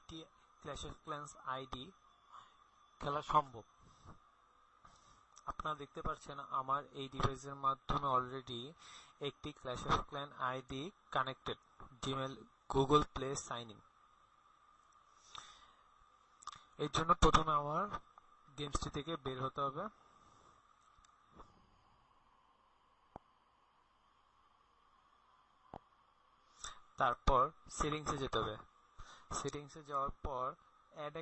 2টি clash of clans ID খেলা সম্ভব। আপনারা দেখতে পাচ্ছেন আমার এই ডিভাইসের মাধ্যমে অলরেডি একটি clash of clan ID connected, Gmail Google Play sign in. এর জন্য প্রথমে আমার গেমসটি থেকে বের হতে হবে। তারপর সেটিংসে যেতে হবে। সেটিংসে যাওয়ার পর অ্যাড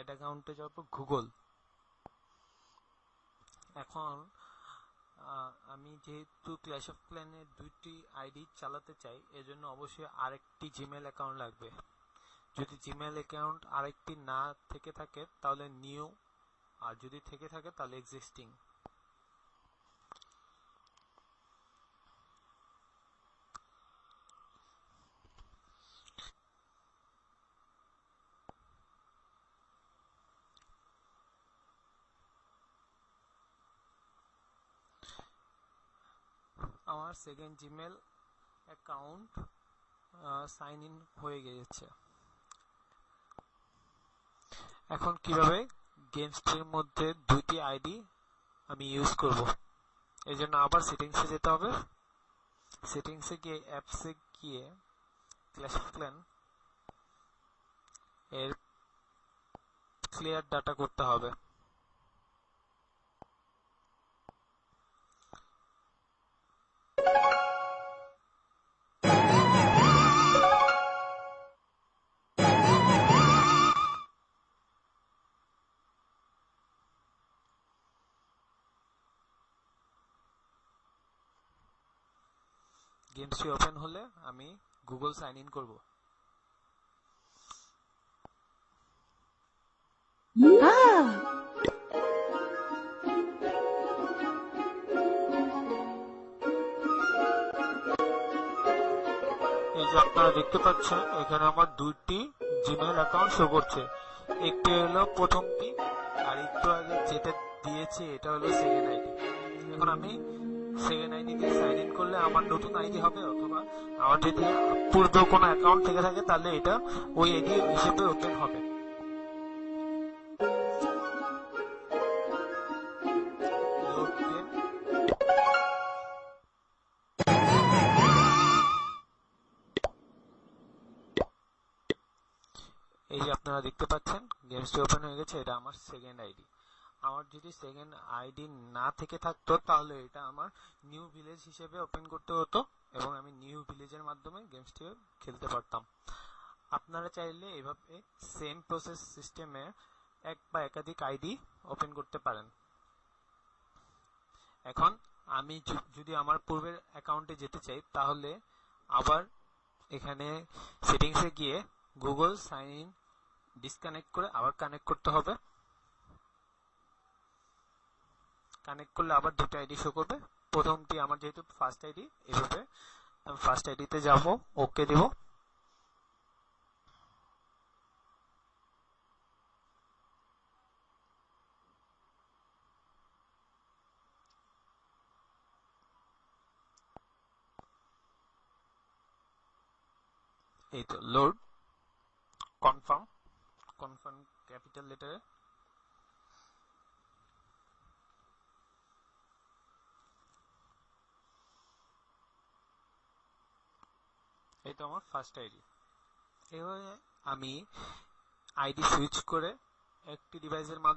অ্যাকাউন্টে যাওয়ার পর গুগল। এখন আমি যেহেতু ক্ল্যাশ অফ ক্ল্যানের 2টি আইডি চালাতে চাই, এজন্য অবশ্যই আরেকটি জিমেল অ্যাকাউন্ট লাগবে। যদি জিমেল অ্যাকাউন্ট আরেকটি না থেকে থাকে তাহলে নিউ, আর যদি থেকে থাকে তাহলে এক্সিস্টিং। আমার second Gmail account sign in হয়ে গিয়েছে। এখন কিভাবে গেমসটির মধ্যে 2টি আইডি আমি ইউজ করব, এই জন্য আবার সেটিংসে যেতে হবে। সেটিংসে গিয়ে অ্যাপসে গিয়ে ক্ল্যাশ অফ ক্ল্যান এর ক্লিয়ার ডাটা করতে হবে। গেমসটি ওপেন হলে আমি গুগল সাইন ইন করব। এই যে আপনারা দেখতে পাচ্ছেন এখানে আমার 2টি জিমেল অ্যাকাউন্ট শো করছে। একটি হলো প্রথমটি, আর একটু আগে যেটা দিয়েছে এটা হলো সেকেন্ড আইডি। এখন আমি সেকেন্ড আইডি দিয়ে সাইন ইন করলে আমার নতুন আইডি হবে, অথবা আমার যদি পূর্ব কোনো অ্যাকাউন্ট থেকে থাকে তাহলে এটা ওই আইডি হিসেবে ওপেন হবে। এই যে আপনারা দেখতে পাচ্ছেন গেমসটি ওপেন হয়ে গেছে। এটা আমার সেকেন্ড আইডি। আমার যদি সেকেন্ড আইডি না থেকে থাকতো তাহলে এটা আমার নিউ ভিলেজ হিসেবে ওপেন করতে হতো এবং আমি নিউ ভিলেজের মাধ্যমে গেমসটি খেলতে পারতাম। আপনারা চাইলে এভাবে সেম প্রসেস সিস্টেমে এক বা একাধিক আইডি ওপেন করতে পারেন। এখন আমি যদি আমার পূর্বের অ্যাকাউন্টে যেতে চাই তাহলে আবার এখানে সেটিংসে গিয়ে গুগল সাইন ইন ডিসকানেক্ট করে আবার কানেক্ট করতে হবে। কানেক্ট করলে আবার 2টা আইডি শো করবে। প্রথমটি আমার যেহেতু ফার্স্ট আইডি, এভাবে আমি ফার্স্ট আইডিতে যাব, ওকে দেব। এই তো লোড, কনফার্ম ক্যাপিটাল লেটারে। এই তো আমার ফার্স্ট আইডি। এভাবে আমি আইডি সুইচ করে একটি ডিভাইসের মাধ্যমে